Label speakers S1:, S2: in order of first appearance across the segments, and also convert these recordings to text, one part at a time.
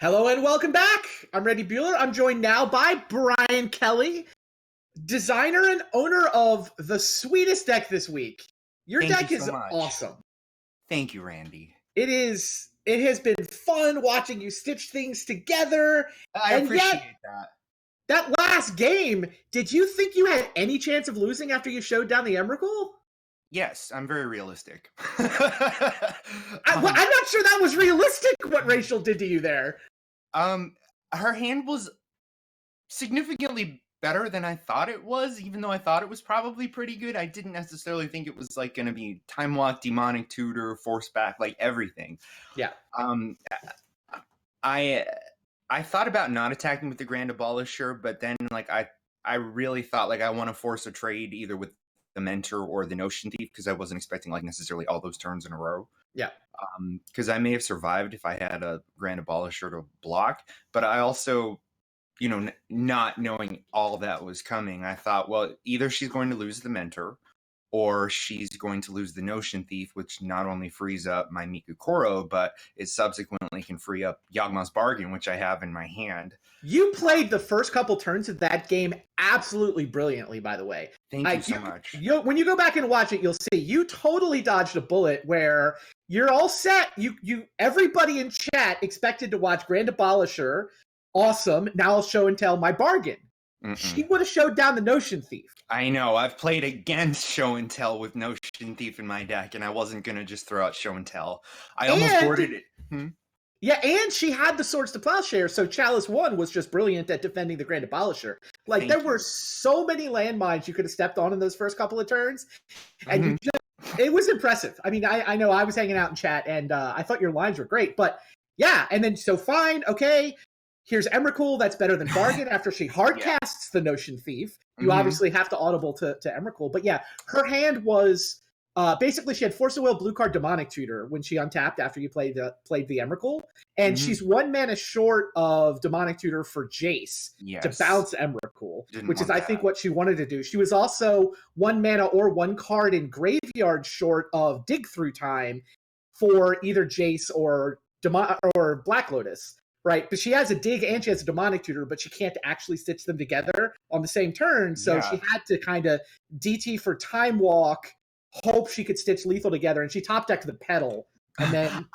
S1: Hello and welcome back. I'm Randy Bueller. I'm joined now by Brian Kelly, designer and owner of the sweetest deck this week. Your
S2: Thank
S1: deck
S2: you
S1: is
S2: so much.
S1: awesome.
S2: Thank you, Randy.
S1: It has been fun watching you stitch things together.
S2: I
S1: And
S2: appreciate
S1: yet, that last game, did you think you had any chance of losing after you showed down the Emrakul?
S2: Yes, I'm very realistic.
S1: I'm not sure that was realistic what Rachel did to you there.
S2: Her hand was significantly better than I thought it was, even though I thought it was probably pretty good. I didn't necessarily think it was like going to be Time Walk, Demonic Tutor, Force Back, like everything.
S1: Yeah.
S2: I thought about not attacking with the Grand Abolisher, but then like I really thought like I want to force a trade either with the Mentor or the Notion Thief because I wasn't expecting like necessarily all those turns in a row.
S1: Yeah.
S2: Because I may have survived if I had a Grand Abolisher to block, but I also, not knowing all that was coming, I thought, well, either she's going to lose the Mentor or she's going to lose the Notion Thief, which not only frees up my Mikukoro, but it subsequently can free up Yawgmoth's Bargain, which I have in my hand.
S1: You played the first couple turns of that game absolutely brilliantly, by the way.
S2: Thank you so much.
S1: When you go back and watch it, you'll see you totally dodged a bullet where you're all set. Everybody in chat expected to watch Grand Abolisher. Awesome. Now I'll show and tell my bargain. She would have showed down the Notion Thief.
S2: I know. I've played against Show and Tell with Notion Thief in my deck, and I wasn't going to just throw out Show and Tell. I almost boarded it.
S1: Yeah, and she had the Swords to Plowshare, so Chalice 1 was just brilliant at defending the Grand Abolisher. Like, there were so many landmines you could have stepped on in those first couple of turns, and it was impressive. I mean, I know I was hanging out in chat, and I thought your lines were great, but yeah, and then, so fine, okay, here's Emrakul, that's better than Bargain after she hardcasts the Notion Thief. You obviously have to audible to Emrakul, but yeah, her hand was... basically, she had Force of Will, blue card, Demonic Tutor when she untapped after you played the Emrakul, and she's 1 mana short of Demonic Tutor for Jace to bounce Emrakul, which is, I think, what she wanted to do. She was also 1 mana or 1 card in Graveyard short of Dig Through Time for either Jace or Black Lotus, right? But she has a Dig and she has a Demonic Tutor, but she can't actually stitch them together on the same turn, so she had to kind of DT for Time Walk, hope she could stitch lethal together, and she top decked the Petal, and then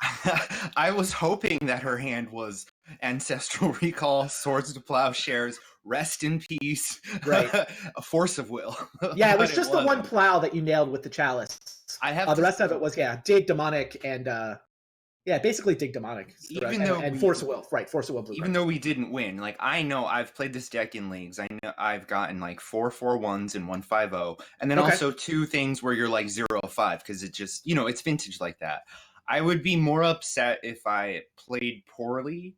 S2: I was hoping that her hand was Ancestral Recall, Swords to Plowshares, Rest in Peace,
S1: right?
S2: A Force of Will.
S1: Yeah, it was just the one plow that you nailed with the Chalice.
S2: I have
S1: the rest of it was Dig Demonic and basically Dig Demonic, and Force of Will, right? Force of Will.
S2: Even though we didn't win, like I know I've played this deck in leagues. I know I've gotten like 4-4-1s and 1-5-0, and then also 2 things where you're like 0-5 because it just it's vintage like that. I would be more upset if I played poorly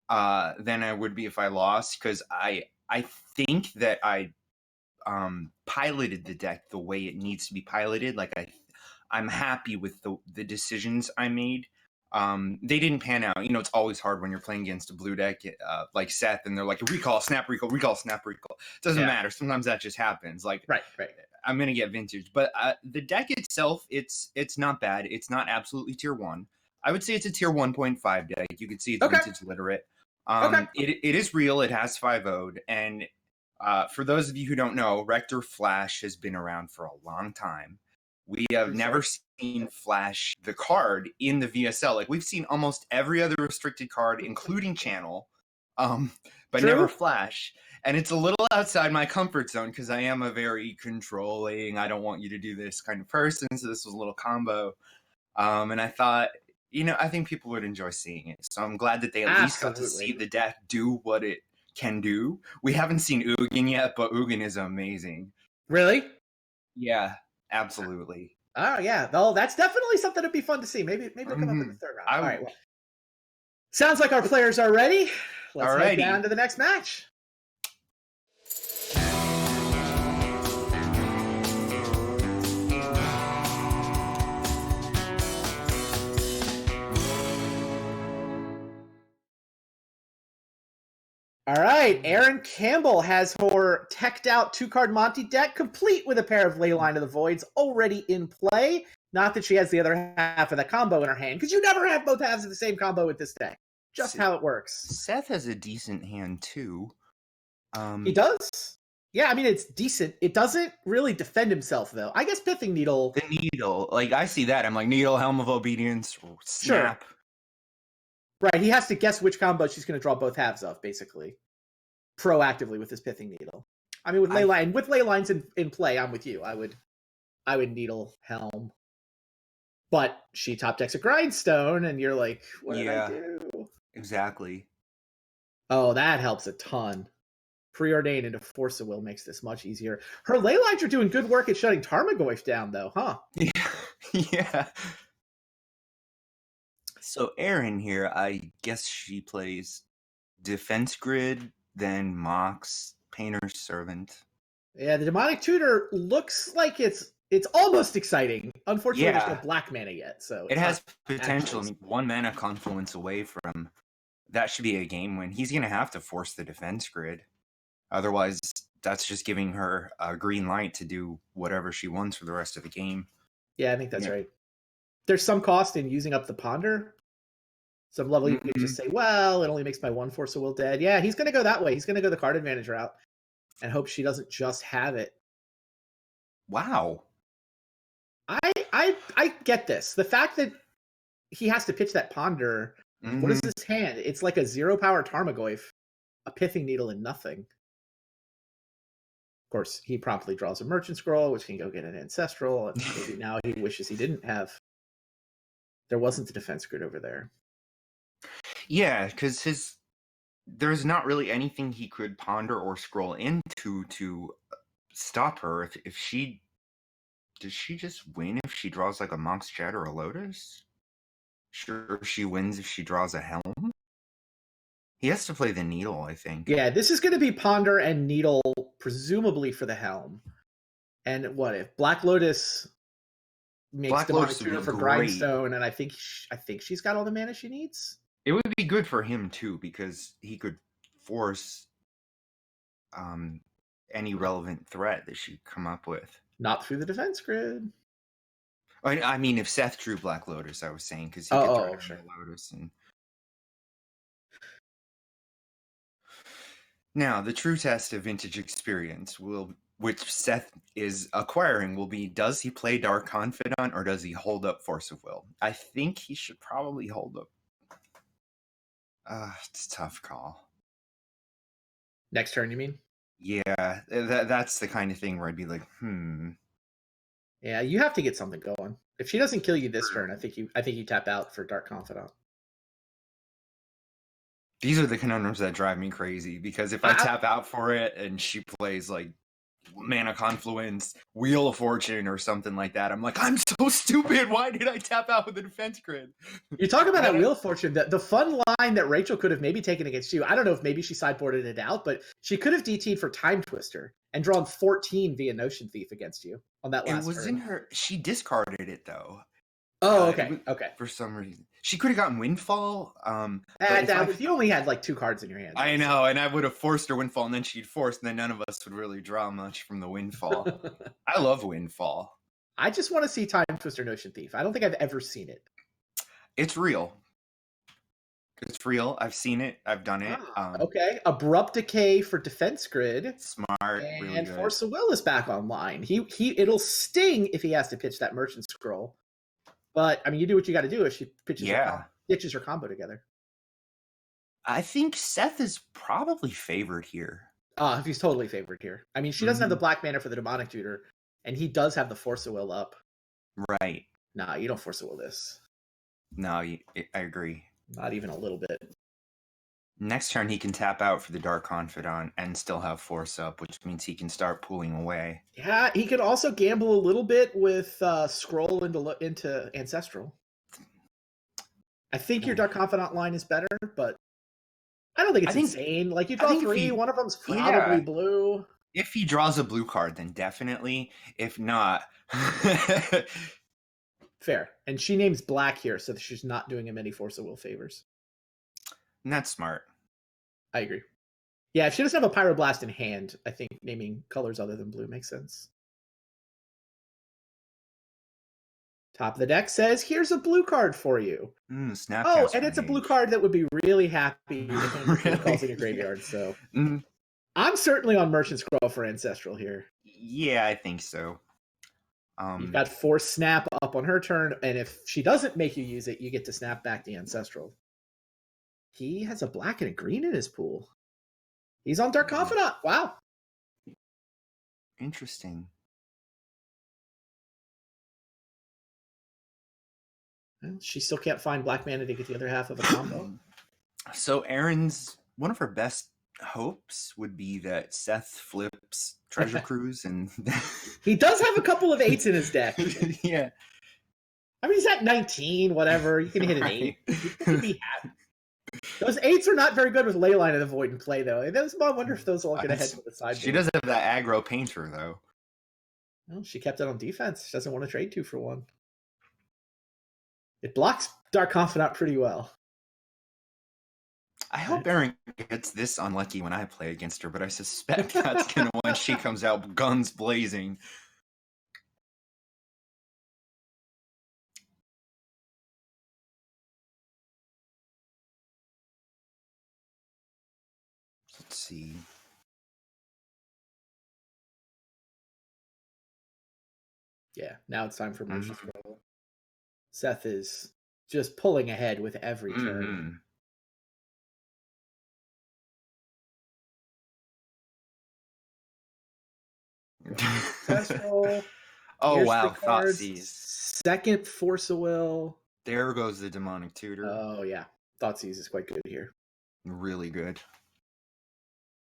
S2: than I would be if I lost, because I think that I piloted the deck the way it needs to be piloted. Like I'm happy with the decisions I made. They didn't pan out. It's always hard when you're playing against a blue deck like Seth, and they're like recall, snap, recall, recall, snap, recall. It doesn't matter. Sometimes that just happens. Like
S1: right.
S2: I'm gonna get vintage, but the deck itself, it's not bad. It's not absolutely tier 1. I would say it's a tier 1.5 deck. You could see it's vintage literate. It is real. It has 5-0'd, and for those of you who don't know, Rector Flash has been around for a long time. We have never seen Flash, the card, in the VSL. Like, we've seen almost every other restricted card, including Channel, but never Flash. And it's a little outside my comfort zone because I am a very controlling, I don't want you to do this kind of person. So this was a little combo. And I thought, I think people would enjoy seeing it. So I'm glad that they at least got to see the deck do what it can do. We haven't seen Ugin yet, but Ugin is amazing.
S1: Really?
S2: Yeah. Absolutely.
S1: Oh yeah, well, that's definitely something that'd be fun to see. Maybe they'll come up in the 3rd round. All right. Well, sounds like our players are ready. Let's head down to the next match. All right, Erin Campbell has her teched out 2-card Monty deck, complete with a pair of Leyline of the Voids already in play. Not that she has the other half of the combo in her hand, because you never have both halves of the same combo with this deck. just how it works.
S2: Seth has a decent hand too.
S1: He does. Yeah, I mean, it's decent. It doesn't really defend himself, though. I guess Pithing Needle.
S2: The Needle, like, I see that. I'm like, Needle, Helm of Obedience, Snap.
S1: Sure. Right, he has to guess which combo she's going to draw both halves of, basically. Proactively with his Pithing Needle. I mean, with ley lines in play, I'm with you. I would Needle Helm. But she top decks a Grindstone, and you're like, what did I do?
S2: Exactly.
S1: Oh, that helps a ton. Preordain into Force of Will makes this much easier. Her ley lines are doing good work at shutting Tarmogoyf down, though, huh?
S2: Yeah. So Erin here, I guess she plays Defense Grid, then Mox, Painter's Servant.
S1: Yeah, the Demonic Tutor looks like it's almost exciting. Unfortunately, there's no black mana yet, so
S2: it has potential. I mean, 1 mana confluence away from that should be a game win. He's gonna have to force the Defense Grid, otherwise, that's just giving her a green light to do whatever she wants for the rest of the game.
S1: Yeah, I think that's right. There's some cost in using up the Ponder. Some level you could just say, well, it only makes my 1 Force of Will dead. Yeah, he's going to go that way. He's going to go the card advantage route and hope she doesn't just have it.
S2: Wow.
S1: I get this. The fact that he has to pitch that Ponder, what is this hand? It's like a 0 power Tarmogoyf, a Pithing Needle, and nothing. Of course, he promptly draws a Merchant Scroll, which can go get an Ancestral, and maybe now he wishes he didn't have. There wasn't a Defense Grid over there.
S2: Yeah, because there's not really anything he could ponder or scroll into to stop her. If she does, she just win if she draws like a Monk's Jet or a Lotus? Sure, she wins if she draws a Helm. He has to play the Needle, I think.
S1: Yeah, this is going to be Ponder and Needle, presumably for the Helm. And what if Black Lotus makes Demonic Tutor for Grindstone, and I think she's got all the mana she needs?
S2: It would be good for him too, because he could force any relevant threat that she come up with.
S1: Not through the Defense Grid.
S2: I mean, if Seth drew Black Lotus, I was saying, because he could draw Lotus. And now the true test of vintage experience which Seth is acquiring, will be: does he play Dark Confidant or does he hold up Force of Will? I think he should probably hold up. It's a tough call.
S1: Next turn, you mean?
S2: Yeah, that's the kind of thing where I'd be like,
S1: Yeah, you have to get something going. If she doesn't kill you this turn, I think you tap out for Dark Confidant.
S2: These are the conundrums that drive me crazy, because if I tap out for it and she plays like Mana Confluence, Wheel of Fortune, or something like that, I'm like, I'm so stupid. Why did I tap out with the Defense Grid?
S1: You talk about that Wheel of Fortune. The fun line that Rachel could have maybe taken against you. I don't know if maybe she sideboarded it out, but she could have DT'd for Time Twister and drawn 14 via Notion Thief against you on that last turn.
S2: It was in her. She discarded it though.
S1: Oh, okay. Okay.
S2: For some reason, she could have gotten Windfall.
S1: You only had like 2 cards in your hand.
S2: I know, and I would have forced her Windfall, and then she'd force, and then none of us would really draw much from the Windfall. I love Windfall.
S1: I just want to see Time Twister Notion Thief. I don't think I've ever seen it.
S2: It's real. It's real. I've seen it. I've done it.
S1: Okay. Abrupt Decay for Defense Grid.
S2: Smart.
S1: And
S2: really good.
S1: Force of Will is back online. It'll sting if he has to pitch that Merchant Scroll. But I mean, you do what you got to do if she pitches her combo together.
S2: I think Seth is probably favored here.
S1: He's totally favored here. I mean, she doesn't have the black mana for the Demonic Tutor, and he does have the Force of Will up.
S2: Right.
S1: Nah, you don't Force of Will this.
S2: No, I agree.
S1: Not even a little bit.
S2: Next turn, he can tap out for the Dark Confidant and still have Force up, which means he can start pulling away.
S1: Yeah, he could also gamble a little bit with Scroll into Ancestral. I think your Dark Confidant line is better, but I don't think it's insane. Like, you draw 3, one of them's probably blue.
S2: If he draws a blue card, then definitely. If not...
S1: Fair. And she names black here, so she's not doing him any Force of Will favors.
S2: And that's smart.
S1: I agree. Yeah, if she doesn't have a Pyroblast in hand, I think naming colors other than blue makes sense. Top of the deck says, here's a blue card for you.
S2: Snapcaster
S1: and it's a blue
S2: Mage.
S1: card that would be really happy if Ancestral
S2: Really?
S1: calls in your graveyard, so.
S2: Mm.
S1: I'm certainly on Merchant Scroll for Ancestral here.
S2: Yeah, I think so.
S1: You've got Force Snap up on her turn, and if she doesn't make you use it, you get to snap back the Ancestral. He has a black and a green in his pool. He's on Dark Confidant. Wow.
S2: Interesting.
S1: Well, she still can't find black mana to get the other half of a combo.
S2: So Erin's one of her best hopes would be that Seth flips Treasure Cruise, and
S1: he does have a couple of 8s in his deck.
S2: Yeah.
S1: I mean, he's at 19, whatever. You can hit an 8. You can be happy. Those 8s are not very good with Leyline of the Void in play, though. I wonder if those all get ahead to the sideboard.
S2: She does have that aggro painter, though.
S1: Well, she kept it on defense. She doesn't want to trade 2 for 1. It blocks Dark Confidant pretty well.
S2: I hope Erin gets this unlucky when I play against her, but I suspect that's going to when she comes out guns blazing. Let's see.
S1: Yeah, now it's time for Merchant's Roll. Seth is just pulling ahead with every turn. Successful.
S2: Oh, wow. Thoughtseize.
S1: Second Force of Will.
S2: There goes the Demonic Tutor.
S1: Oh, yeah. Thoughtseize is quite good here.
S2: Really good.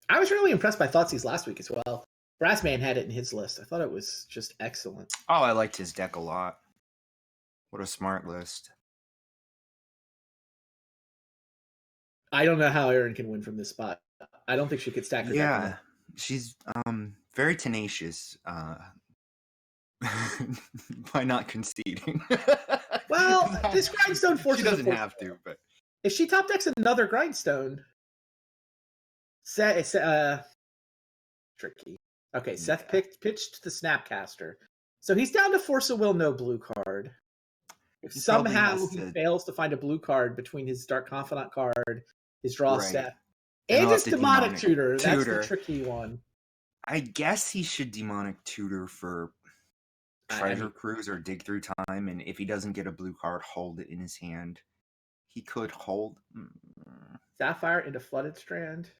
S1: I was really impressed by Thoughtseize last week as well. Brassman had it in his list. I thought it was just excellent.
S2: Oh, I liked his deck a lot. What a smart list.
S1: I don't know how Erin can win from this spot. I don't think she could stack her deck.
S2: Yeah, she's very tenacious by not conceding.
S1: Well, this Grindstone forces
S2: she doesn't have to, but
S1: if she top decks another Grindstone, tricky. Okay, Seth pitched the Snapcaster. So he's down to Force of Will, no blue card. If somehow he fails to find a blue card between his Dark Confidant card, his draw step, and his Demonic Tutor, that's the tricky one.
S2: I guess he should Demonic Tutor for Treasure Cruise or Dig Through Time, and if he doesn't get a blue card, hold it in his hand. He could hold
S1: Sapphire into Flooded Strand.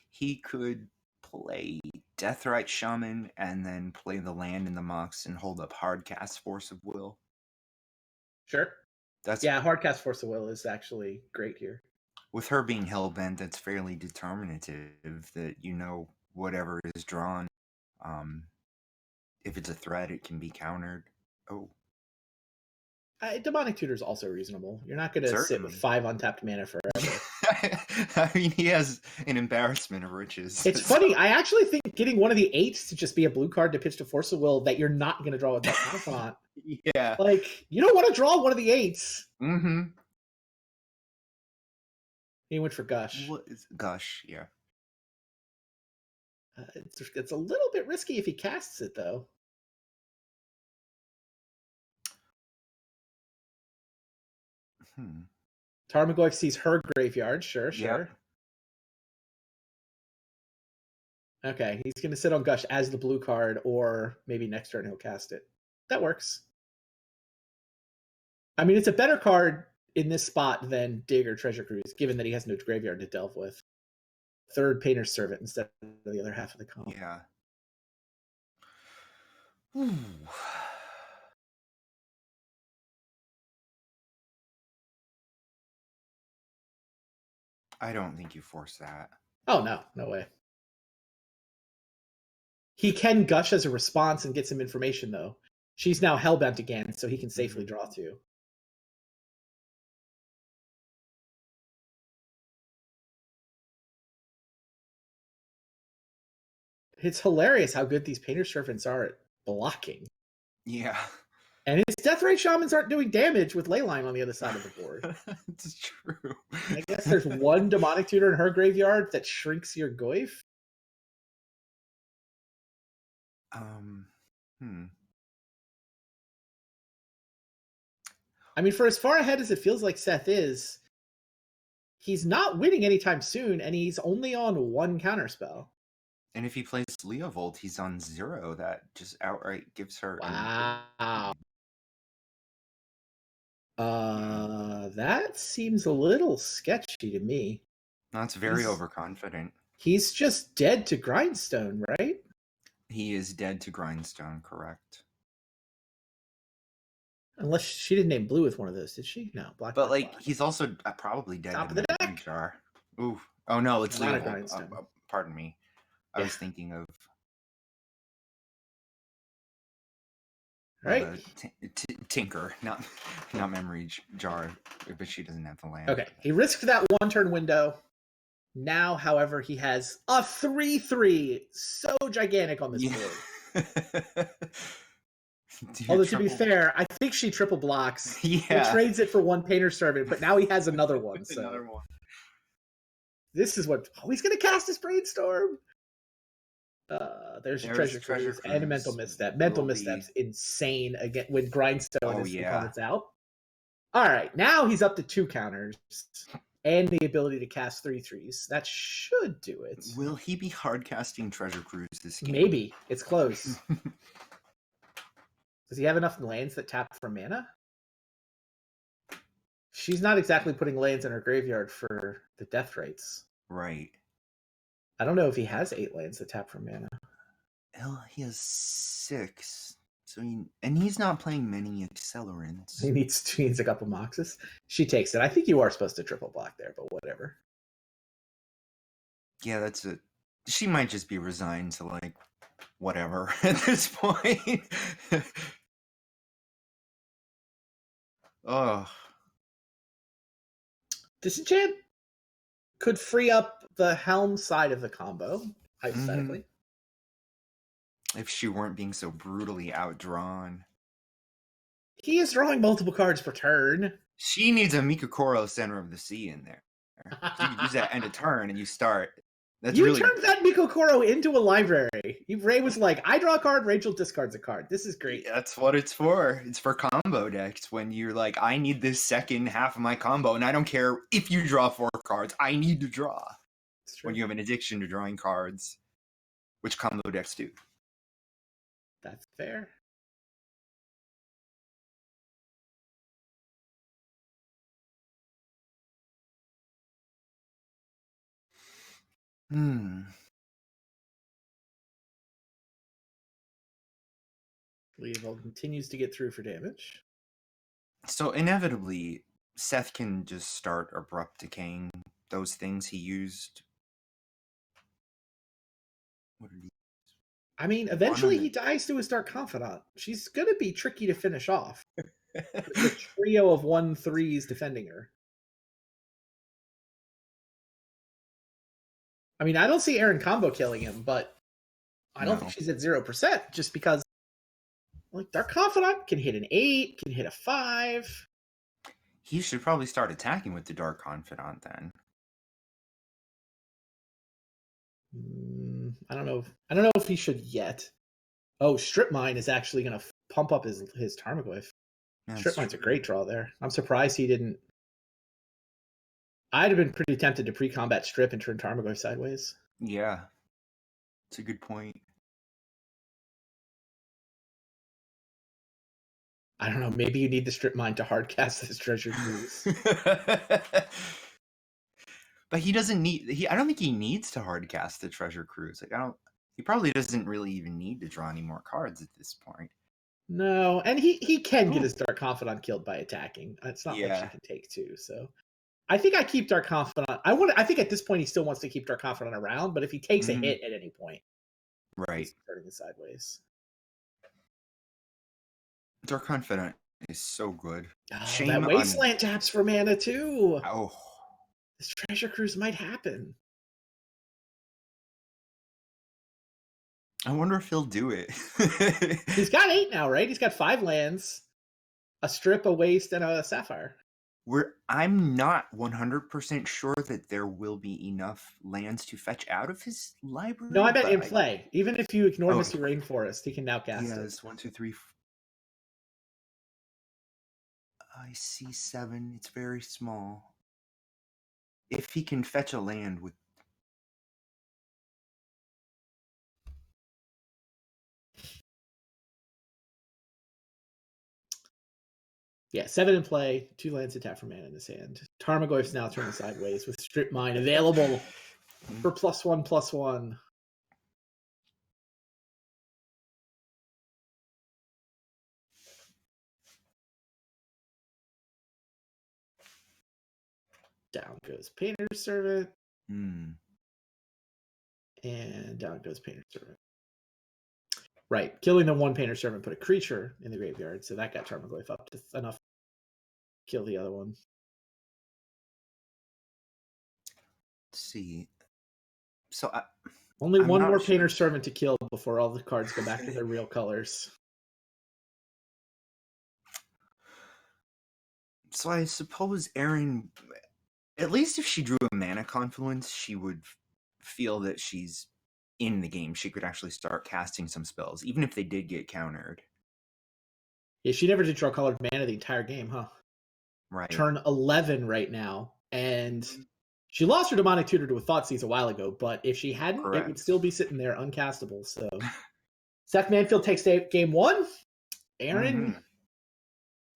S2: He could play Deathrite Shaman and then play the land in the Mox and hold up Hardcast Force of Will.
S1: Sure. Hardcast Force of Will is actually great here.
S2: With her being hellbent, that's fairly determinative that whatever is drawn. If it's a threat, it can be countered. Oh.
S1: Demonic Tutor is also reasonable. You're not going to sit with 5 untapped mana forever.
S2: I mean, he has an embarrassment of riches.
S1: It's funny. I actually think getting one of the 8s to just be a blue card to pitch to Force of Will that you're not going to draw with that Confidant.
S2: Yeah.
S1: Like, you don't want to draw one of the 8s.
S2: Mm-hmm.
S1: He went for Gush.
S2: What is Gush? Yeah.
S1: It's a little bit risky if he casts it, though. Tarmogoyf sees her graveyard. Sure. Yep. Okay, he's going to sit on Gush as the blue card, or maybe next turn he'll cast it. That works. I mean, it's a better card in this spot than Dig or Treasure Cruise, given that he has no graveyard to delve with. Third Painter's Servant instead of the other half of the comp.
S2: Yeah. I don't think you force that.
S1: Oh, no way. He can Gush as a response and get some information, though. She's now hellbent again, so he can safely draw 2. It's hilarious how good these Painter Servants are at blocking.
S2: Yeah.
S1: And his Deathrite Shamans aren't doing damage with Leyline on the other side of the board.
S2: It's true.
S1: I guess there's one Demonic Tutor in her graveyard that shrinks your Goyf. I mean, for as far ahead as it feels like Seth is, he's not winning anytime soon, and he's only on 1 counterspell.
S2: And if he plays Leovold, he's on 0. That just outright gives her.
S1: Wow. That seems a little sketchy to me.
S2: That's very overconfident.
S1: He's just dead to Grindstone, right?
S2: He is dead to Grindstone, correct.
S1: Unless she didn't name blue with one of those, did she? No, black.
S2: But
S1: black.
S2: he's also probably dead
S1: Top
S2: in
S1: of the deck.
S2: Jar. Ooh. Oh no, it's
S1: Not a
S2: Leovold.
S1: Grindstone.
S2: Pardon me. I was thinking of.
S1: Right.
S2: Tinker, not Memory Jar, but she doesn't have the land.
S1: Okay, he risked that 1-turn window. Now, however, he has a 3/3, so gigantic on this board. Although to be fair, I think she triple blocks. He trades it for 1 Painter Servant, but now he has another one. So
S2: another one.
S1: This is what he's going to cast his Brainstorm. There's Treasure Cruise and a Mental Misstep. Mental Misstep's insane again when Grindstone is opponent's out. All right, now he's up to 2 counters and the ability to cast 3/3s. That should do it.
S2: Will he be hard casting Treasure Cruise this game?
S1: Maybe. It's close. Does he have enough lands that tap for mana? She's not exactly putting lands in her graveyard for the death rates.
S2: Right.
S1: I don't know if he has 8 lands that tap for mana.
S2: Hell, he has 6. So he's not playing many accelerants.
S1: He needs a couple Moxes. She takes it. I think you are supposed to triple block there, but whatever.
S2: Yeah, that's it. She might just be resigned to like whatever at this point. Oh.
S1: Disenchant could free up the Helm side of the combo, hypothetically.
S2: If she weren't being so brutally outdrawn.
S1: He is drawing multiple cards per turn.
S2: She needs a Mikakoro Center of the Sea in there. So you can use that end of turn and you start.
S1: You turned that Mikakoro into a library. Ray was like, I draw a card, Rachel discards a card. This is great.
S2: That's what it's for. It's for combo decks when you're like, I need this second half of my combo, and I don't care if you draw 4 cards. I need to draw. When you have an addiction to drawing cards, which combo decks do.
S1: That's fair. Leovold continues to get through for damage.
S2: So inevitably, Seth can just start abrupt decaying those things he used. What did he?
S1: I mean, eventually he dies to his Dark Confidant. She's going to be tricky to finish off. The trio of 1/3s defending her. I mean, I don't see Aaron combo killing him, but I don't think she's at 0% just because like Dark Confidant can hit an 8, can hit a 5.
S2: He should probably start attacking with the Dark Confidant then.
S1: I don't know if he should yet. Oh, Strip Mine is actually going to pump up his Tarmogoyf. Strip Mine's a great draw there. I'm surprised he didn't. I'd have been pretty tempted to pre-combat Strip and turn Tarmogoyf sideways.
S2: Yeah. It's a good point.
S1: I don't know. Maybe you need the Strip Mine to hardcast this Treasure Cruise.
S2: But he doesn't need. I don't think he needs to hardcast the Treasure Cruise. Like he probably doesn't really even need to draw any more cards at this point.
S1: No, and he can get his Dark Confidant killed by attacking. It's not like she can take 2. So I think I keep Dark Confidant. I think at this point he still wants to keep Dark Confidant around, but if he takes a hit at any point,
S2: right,
S1: he's turning it sideways.
S2: Dark Confidant is so good.
S1: Oh, that Wasteland taps for mana too.
S2: Oh.
S1: This Treasure Cruise might happen.
S2: I wonder if he'll do it.
S1: He's got 8 now, right? He's got 5 lands, a Strip, a Waste, and a Sapphire.
S2: I'm not 100% sure that there will be enough lands to fetch out of his library.
S1: No, I meant in play. Even if you ignore Misty Rainforest, he can now cast it.
S2: Yes, 1, 2, 3. I see 7. It's very small. If he can fetch a land with...
S1: Yeah, 7 in play, 2 lands to tap for mana in his hand. Tarmogoyf's now turning sideways with Strip Mine available for +1/+1. Down goes Painter's Servant. And down goes Painter's Servant. Right. Killing the 1 Painter's Servant put a creature in the graveyard, so that got Tarmogoyf up to enough to kill the other one.
S2: Let's see. So
S1: only one more Painter's Servant to kill before all the cards go back to their real colors.
S2: So I suppose Erin, at least if she drew a Mana Confluence, she would feel that she's in the game. She could actually start casting some spells, even if they did get countered.
S1: Yeah, she never did draw colored mana the entire game, huh?
S2: Right.
S1: Turn 11 right now, and she lost her Demonic Tutor to a Thoughtseize a while ago, but if she hadn't, Correct. It would still be sitting there uncastable. So Seth Manfield takes game 1. Erin,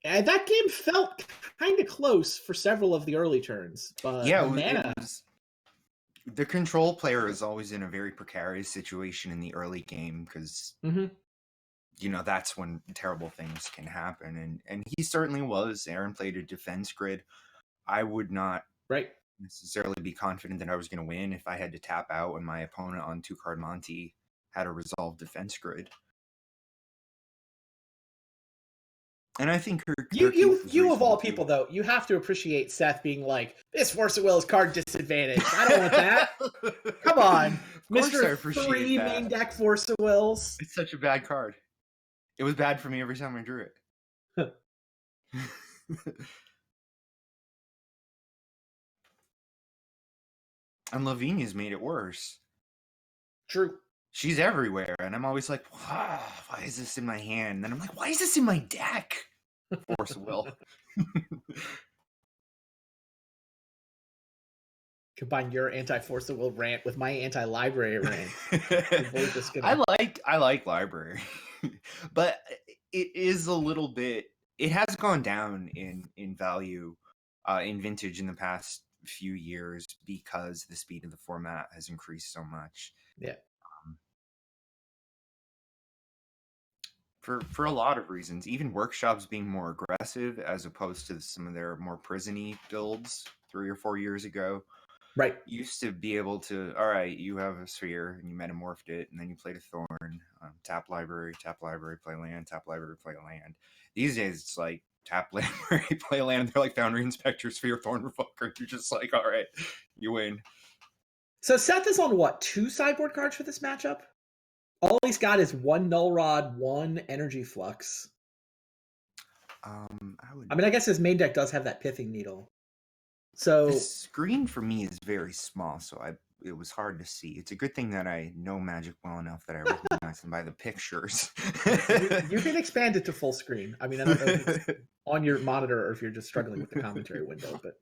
S1: and that game felt kind of close for several of the early turns, but
S2: yeah,
S1: mana...
S2: the control player is always in a very precarious situation in the early game because you know that's when terrible things can happen, and he certainly was. Erin played a defense grid. I would not necessarily be confident that I was going to win if I had to tap out when my opponent on 2-card Monty had a resolved defense grid. And I think
S1: you of all people, though, you have to appreciate Seth being like, this Force of Will is card disadvantage. I don't want that. Come on, Mr. 3 main deck Force of Wills.
S2: It's such a bad card. It was bad for me every time I drew it. And Lavinia's made it worse.
S1: True.
S2: She's everywhere, and I'm always like, why is this in my hand? And then I'm like, why is this in my deck? Force of Will.
S1: Combine your anti-Force of Will rant with my anti-library rant.
S2: I like library, but it is a little bit. It has gone down in value in Vintage in the past few years because the speed of the format has increased so much.
S1: Yeah.
S2: For a lot of reasons, even Workshops being more aggressive as opposed to some of their more prison-y builds 3 or 4 years ago.
S1: Right.
S2: Used to be able to, all right, you have a sphere and you metamorphed it and then you played a thorn, tap library, play land, tap library, play land. These days it's like tap library, play land. They're like Foundry Inspector, sphere, thorn, revoker. You're just like, all right, you win.
S1: So Seth is on what, 2 sideboard cards for this matchup? All he's got is 1 Null Rod, 1 Energy Flux. I guess his main deck does have that Pithing Needle. So
S2: the screen for me is very small, so it was hard to see. It's a good thing that I know Magic well enough that I recognize them by the pictures.
S1: you can expand it to full screen. I don't know if it's on your monitor or if you're just struggling with the commentary window, but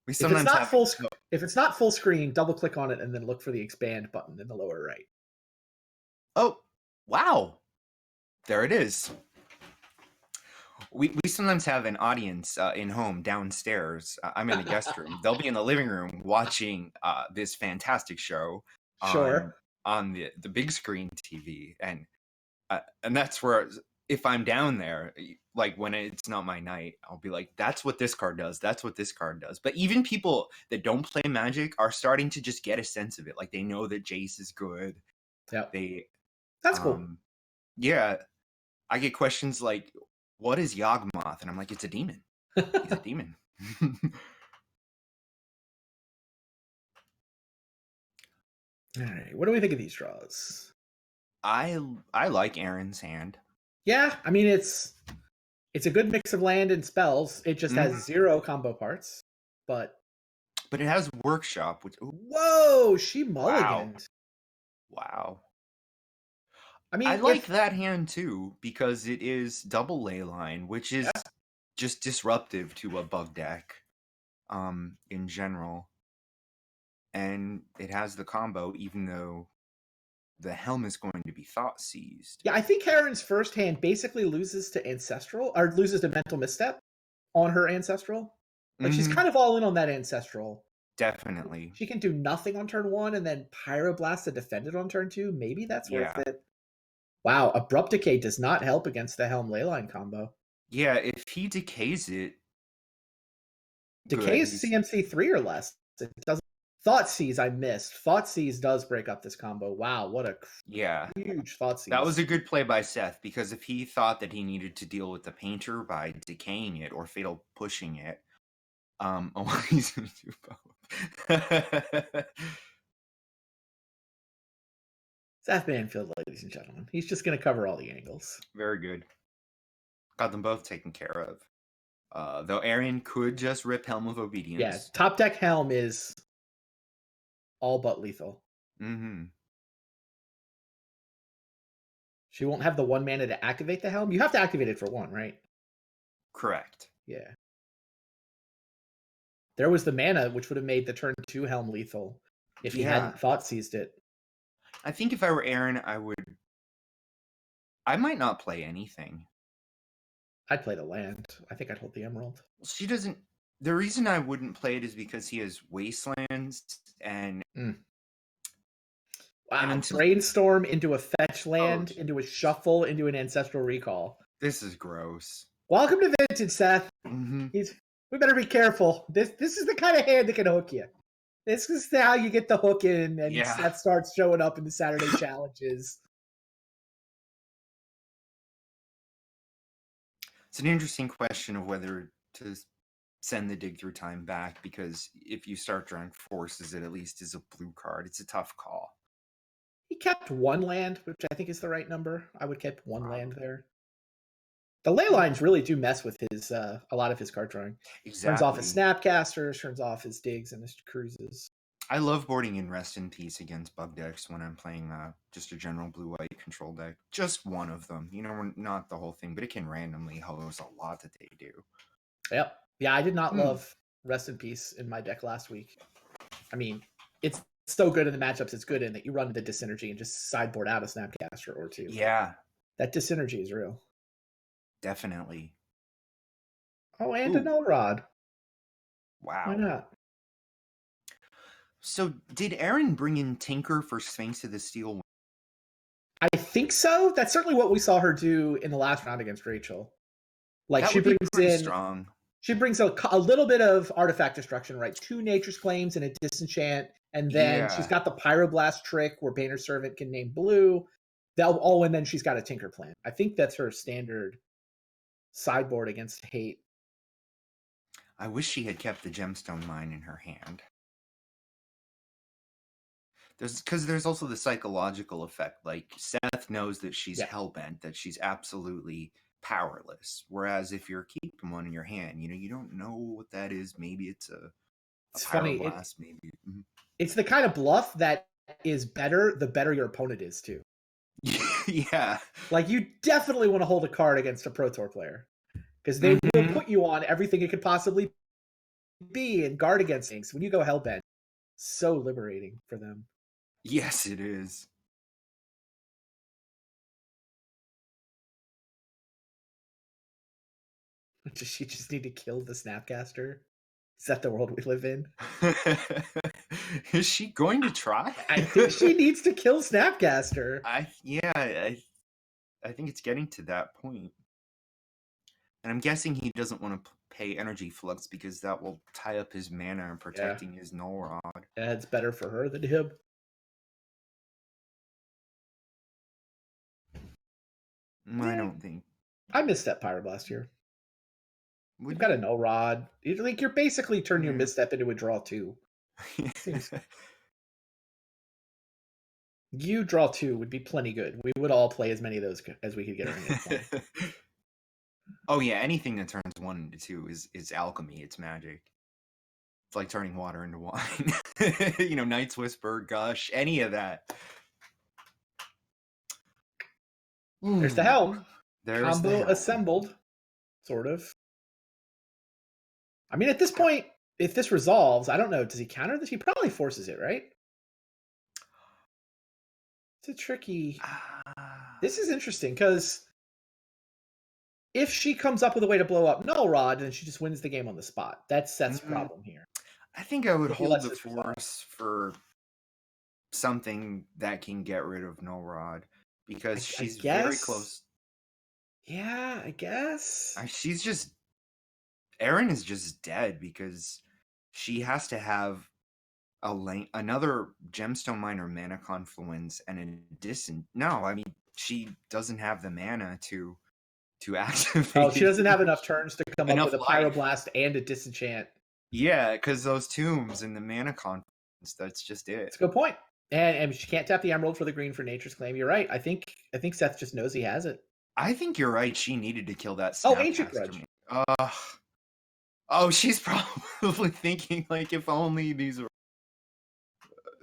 S1: if it's not full screen, double click on it and then look for the expand button in the lower right.
S2: Oh, wow. There it is. We sometimes have an audience in home downstairs. I'm in the guest room. They'll be in the living room watching this fantastic show on the big screen TV. And that's where, if I'm down there, like when it's not my night, I'll be like, that's what this card does. That's what this card does. But even people that don't play Magic are starting to just get a sense of it. Like they know that Jace is good.
S1: Yeah.
S2: That's cool. Yeah. I get questions like, what is Yawgmoth? And I'm like, it's a demon. He's a demon.
S1: All right. What do we think of these draws?
S2: I like Erin's hand.
S1: Yeah. it's a good mix of land and spells. It just has 0 combo parts. But
S2: it has Workshop. Which,
S1: whoa, she mulliganed.
S2: Wow. I like that hand too because it is double Leyline, which is just disruptive to a bug deck in general. And it has the combo, even though the helm is going to be thought seized.
S1: Yeah, I think Karen's first hand basically loses to Ancestral, or loses to Mental Misstep on her Ancestral. Like, she's kind of all in on that Ancestral.
S2: Definitely.
S1: She can do nothing on turn 1 and then Pyroblast to defend it on turn 2. Maybe that's worth it. Wow, Abrupt Decay does not help against the Helm Leyline combo.
S2: Yeah, if he decays it...
S1: Decay is CMC 3 or less. It doesn't. Thoughtseize I missed. Thoughtseize does break up this combo. Wow, what a huge Thoughtseize.
S2: That was a good play by Seth, because if he thought that he needed to deal with the Painter by decaying it or Fatal pushing it, he's going to do both.
S1: Seth Manfield, ladies and gentlemen. He's just going to cover all the angles.
S2: Very good. Got them both taken care of. Though Aaron could just rip Helm of Obedience.
S1: Yeah, top deck Helm is all but lethal. She won't have the 1 mana to activate the Helm. You have to activate it for 1, right?
S2: Correct.
S1: Yeah. There was the mana, which would have made the turn 2 Helm lethal if he hadn't Thoughtseized it.
S2: I think if I were Aaron, I might not play anything.
S1: I'd play the land. I think I'd hold the Emerald.
S2: She doesn't... The reason I wouldn't play it is because he has Wastelands and...
S1: Wow, and Brainstorm into a fetch land, into a shuffle, into an Ancestral Recall.
S2: This is gross.
S1: Welcome to Vintage, Seth. We better be careful. This is the kind of hand that can hook you. This is how you get the hook in, and Seth starts showing up in the Saturday challenges.
S2: It's an interesting question of whether to send the Dig Through Time back, because if you start drawing forces, it at least is a blue card. It's a tough call.
S1: He kept 1 land, which I think is the right number. I would keep 1 land there. The ley lines really do mess with his a lot of his card drawing.
S2: Exactly.
S1: Turns off his Snapcasters, turns off his digs and his cruises.
S2: I love boarding in Rest in Peace against bug decks when I'm playing just a general blue-white control deck. Just one of them. You know, not the whole thing, but it can randomly host a lot that they do.
S1: Yep. Yeah, I did not love Rest in Peace in my deck last week. I mean, it's so good in the matchups it's good in that you run the Disenergy and just sideboard out a Snapcaster or 2.
S2: Yeah.
S1: That Disenergy is real.
S2: Definitely.
S1: Oh, and a Null Rod.
S2: Wow.
S1: Why not?
S2: So, did Aaron bring in Tinker for Sphinx of the Steel?
S1: I think so. That's certainly what we saw her do in the last round against Rachel. Like,
S2: that
S1: she brings in
S2: strong.
S1: She brings a little bit of artifact destruction, right? 2 Nature's Claims and a Disenchant, and then she's got the Pyroblast trick where Painter Servant can name blue. And then she's got a Tinker Plant. I think that's her standard sideboard against hate.
S2: I wish she had kept the Gemstone Mine in her hand. Because there's also the psychological effect. Like, Seth knows that she's hellbent, that she's absolutely powerless. Whereas if you're keeping one in your hand, you don't know what that is. Maybe it's a
S1: funny.
S2: Pyroblast, maybe.
S1: It's the kind of bluff that is better the better your opponent is, too.
S2: Yeah.
S1: Like, you definitely want to hold a card against a Pro Tour player. Because they will put you on everything it could possibly be and guard against things. When you go hellbent, so liberating for them.
S2: Yes, it is.
S1: Does she just need to kill the Snapcaster? Is that the world we live in?
S2: Is she going to try?
S1: I think she needs to kill Snapcaster.
S2: I think it's getting to that point. And I'm guessing he doesn't want to pay Energy Flux because that will tie up his mana and protecting his Null Rod.
S1: Yeah, it's better for her than him.
S2: I don't think.
S1: I misstep Pyroblast here. You've got a Null Rod. You're basically turning your misstep into a draw 2. You draw 2 would be plenty good. We would all play as many of those as we could get our hands on.
S2: Oh yeah, anything that turns 1 into 2 is alchemy. It's magic. It's like turning water into wine. Night's Whisper, Gush, any of that.
S1: There's the helm.
S2: There's
S1: Combo
S2: the helm.
S1: assembled, sort of. I mean, at this point, if this resolves, I don't know. Does he counter this? He probably forces it, right? It's a tricky. This is interesting because if she comes up with a way to blow up Null Rod, then she just wins the game on the spot. That's Seth's problem here.
S2: I think I would hold the force for something that can get rid of Null Rod because she's very close.
S1: Yeah, I guess.
S2: She's just... Erin is just dead because she has to have another Gemstone Mine, Mana Confluence, and she doesn't have the mana to activate.
S1: Oh, she doesn't have enough turns to come up with a Pyroblast and a Disenchant.
S2: Yeah, because those tombs and the Mana Confluence, that's just it.
S1: That's a good point. And she can't tap the Emerald for the green for Nature's Claim. You're right. I think Seth just knows he has it.
S2: I think you're right. She needed to kill that
S1: Snapcaster. Oh, Ancient Grudge.
S2: She's probably thinking, like, if only these were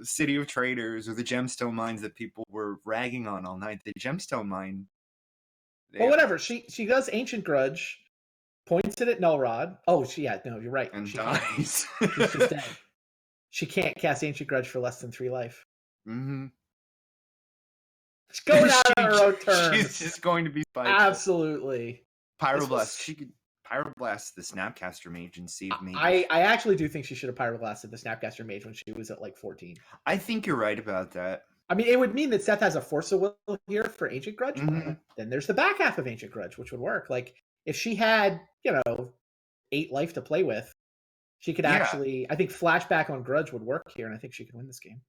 S2: City of Traders or the Gemstone Mines that people were ragging on all night. The Gemstone Mine.
S1: Well, whatever. She does Ancient Grudge, points it at Null Rod. Oh, no, you're right.
S2: And dies.
S1: She's just dead. She can't cast Ancient Grudge for less than 3 life.
S2: Mm-hmm.
S1: She's going out on her own terms.
S2: She's just going to be spiteful.
S1: Absolutely.
S2: Pyroblast. She could Pyroblast the Snapcaster Mage and save me.
S1: I actually do think she should have Pyroblasted the Snapcaster Mage when she was at like 14.
S2: I think you're right about that.
S1: I mean, it would mean that Seth has a Force of Will here for Ancient Grudge.
S2: Mm-hmm.
S1: Then there's the back half of Ancient Grudge, which would work. Like, if she had, 8 life to play with, she could actually... I think Flashback on Grudge would work here, and I think she could win this game.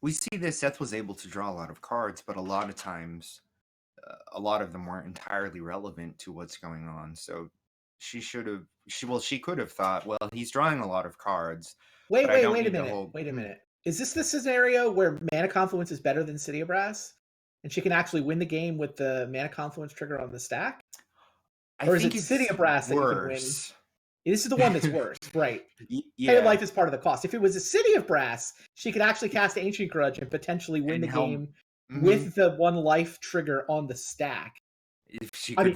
S2: We see that Seth was able to draw a lot of cards, but a lot of times... a lot of them weren't entirely relevant to what's going on. So she could have thought, well, he's drawing a lot of cards.
S1: Wait a minute. Is this the scenario where Mana Confluence is better than City of Brass? And she can actually win the game with the Mana Confluence trigger on the stack? Or is it City of Brass that you can win? This is the one that's worse, right?
S2: Yeah.
S1: Pay life is part of the cost. If it was a City of Brass, she could actually cast Ancient Grudge and potentially win the game with the 1 life trigger on the stack.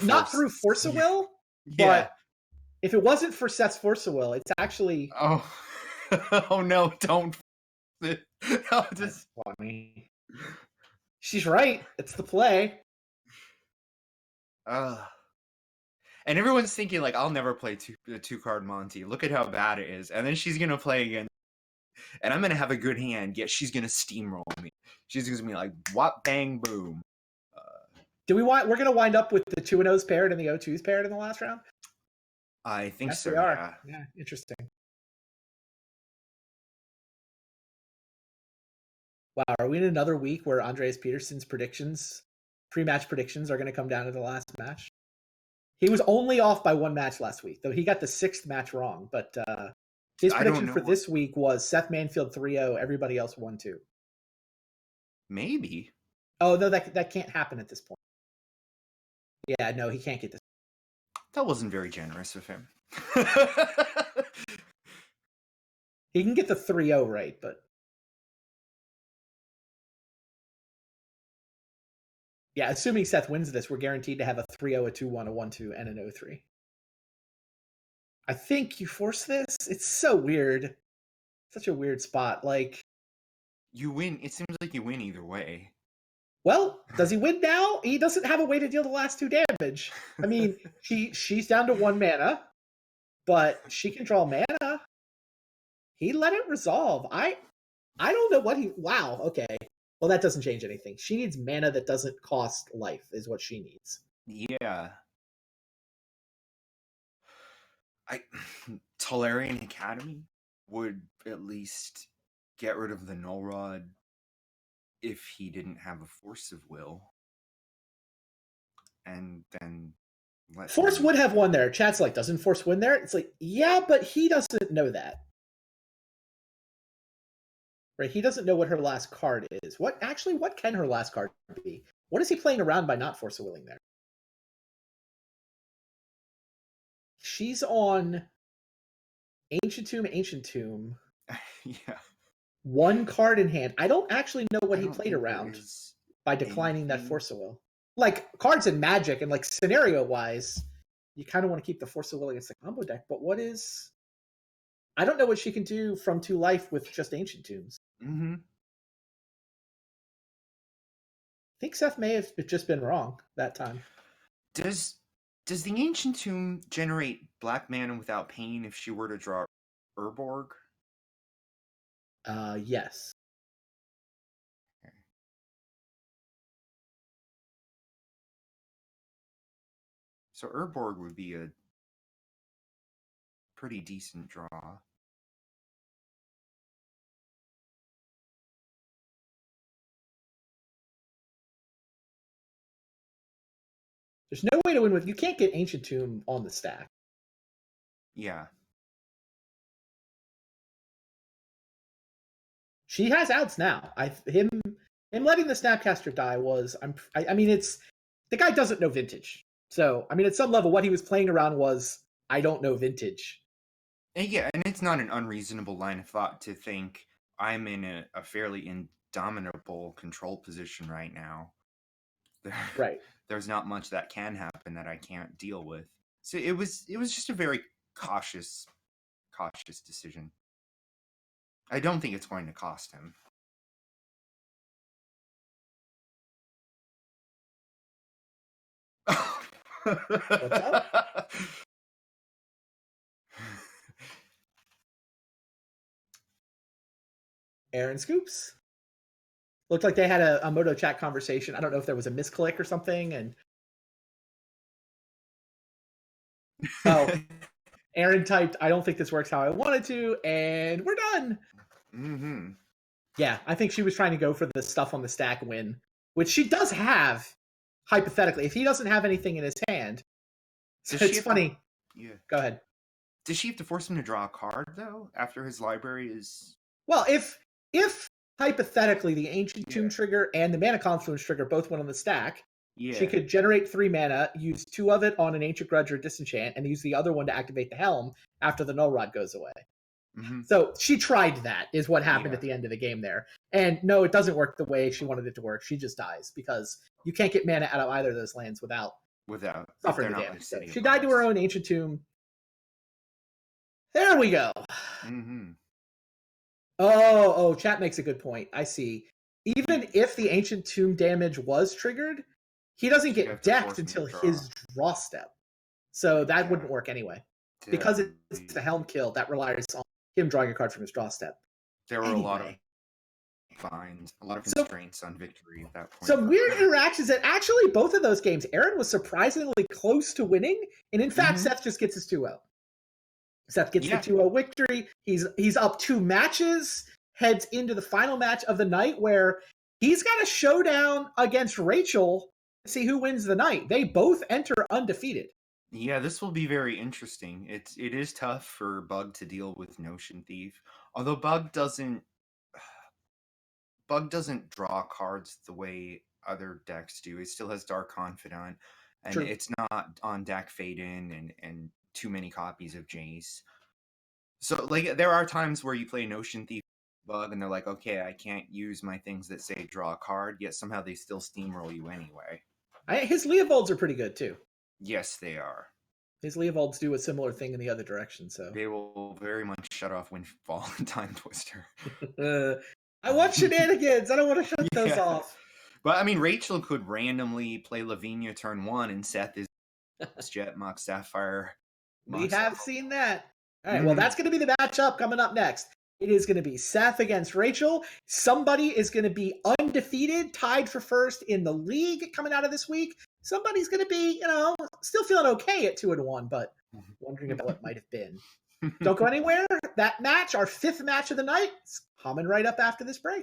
S1: Not through Force of Will, but if it wasn't for Seth's Force of Will, it's actually...
S2: Oh no, don't.
S1: That's funny. She's right. It's the play.
S2: And everyone's thinking, like, I'll never play the 2-card Monty. Look at how bad it is. And then she's going to play again. And I'm going to have a good hand, yet she's going to steamroll me. She's going to be like, whop, bang, boom.
S1: We're going to wind up with the 2-0s paired and the 0-2s paired in the last round?
S2: I think so,
S1: we are. Yeah, interesting. Wow, are we in another week where Andreas Peterson's pre-match predictions are going to come down to the last match? He was only off by 1 match last week, though he got the 6th match wrong. But his prediction for this week was Seth Manfield 3-0, everybody else 1-2.
S2: Maybe.
S1: Oh, no, that can't happen at this point. Yeah, no, he can't get this.
S2: That wasn't very generous of him.
S1: He can get the 3-0 right, but... Yeah, assuming Seth wins this, we're guaranteed to have a 3-0, a 2-1, a 1-2, and an 0-3. I think you force this? It's so weird. Such a weird spot. Like...
S2: You win. It seems like you win either way.
S1: Well, does he win now? He doesn't have a way to deal the last 2 damage. I mean, she's down to 1 mana, but she can draw mana. He let it resolve. I don't know what he... Wow, okay. Well, that doesn't change anything. She needs mana that doesn't cost life, is what she needs.
S2: Yeah. Tolarian Academy would at least get rid of the Null Rod if he didn't have a Force of Will. And then...
S1: Force would have won there. Chat's like, doesn't Force win there? It's like, yeah, but he doesn't know that. Right, he doesn't know what her last card is. What can her last card be? What is he playing around by not Force of Willing there? She's on Ancient Tomb.
S2: Yeah.
S1: 1 card in hand. I don't actually know what he played around by declining that Force of Will. Like, cards in Magic and, like, scenario-wise, you kind of want to keep the Force of Will against the combo deck, but what is... I don't know what she can do from 2 life with just Ancient Tombs.
S2: Mm-hmm.
S1: I think Seth may have just been wrong that time.
S2: Does the Ancient Tomb generate black mana without pain if she were to draw Urborg?
S1: Yes.
S2: Okay. So Urborg would be a pretty decent draw.
S1: There's no way to win with... You can't get Ancient Tomb on the stack.
S2: Yeah.
S1: She has outs now. Him letting the Snapcaster die was... I mean, it's... The guy doesn't know Vintage. So, I mean, at some level, what he was playing around was, I don't know Vintage.
S2: And yeah, and it's not an unreasonable line of thought to think I'm in a fairly indomitable control position right now.
S1: Right.
S2: There's not much that can happen that I can't deal with. So it was just a very cautious decision. I don't think it's going to cost him.
S1: What's up? Aaron Scoops. Looked like they had a Moto chat conversation. I don't know if there was a misclick or something. And Aaron typed, I don't think this works how I wanted to, and we're done.
S2: Mm-hmm.
S1: Yeah, I think she was trying to go for the stuff on the stack win, which she does have, hypothetically, if he doesn't have anything in his hand. So it's funny.
S2: Yeah.
S1: Go ahead.
S2: Does she have to force him to draw a card, though, after his library is...
S1: Well, if hypothetically the Ancient Tomb trigger and the Mana Confluence trigger both went on the stack, she could generate 3 mana, use 2 of it on an Ancient Grudge or Disenchant, and use the other one to activate the Helm after the Null Rod goes away.
S2: Mm-hmm.
S1: So she tried that, is what happened at the end of the game there. And no, it doesn't work the way she wanted it to work. She just dies, because you can't get mana out of either of those lands without suffering the damage. So she died to her own Ancient Tomb. There we go.
S2: Mm-hmm.
S1: Oh, chat makes a good point. I see. Even if the Ancient Tomb damage was triggered, he doesn't get decked until his draw step. So that wouldn't work anyway. Because it's the Helm kill, that relies on him drawing a card from his draw step.
S2: There were a lot of fines, a lot of constraints on victory at that point.
S1: Some weird interactions that actually both of those games, Aaron was surprisingly close to winning. And in fact, Seth just gets his 2-0. Seth gets the 2-0 victory. He's up 2 matches, heads into the final match of the night where he's got a showdown against Rachel to see who wins the night. They both enter undefeated.
S2: Yeah, this will be very interesting. It is tough for Bug to deal with Notion Thief. Although Bug doesn't draw cards the way other decks do. It still has Dark Confidant, and it's not on deck Fade In and too many copies of Jace. So like there are times where you play Notion Thief Bug and they're like, okay, I can't use my things that say draw a card, yet somehow they still steamroll you anyway.
S1: His Leovolds are pretty good too.
S2: Yes, they are.
S1: His Leovolds do a similar thing in the other direction, so
S2: they will very much shut off Windfall and Time Twister.
S1: I want shenanigans. I don't want to shut those off.
S2: But I mean, Rachel could randomly play Lavinia turn 1 and Seth is Jet Mox Sapphire.
S1: We have seen that. All right, well, that's going to be the matchup coming up next. It is going to be Seth against Rachel. Somebody is going to be undefeated, tied for first in the league coming out of this week. Somebody's going to be, still feeling okay at 2-1, but wondering about what might have been. Don't go anywhere. That match, our 5th match of the night, is coming right up after this break.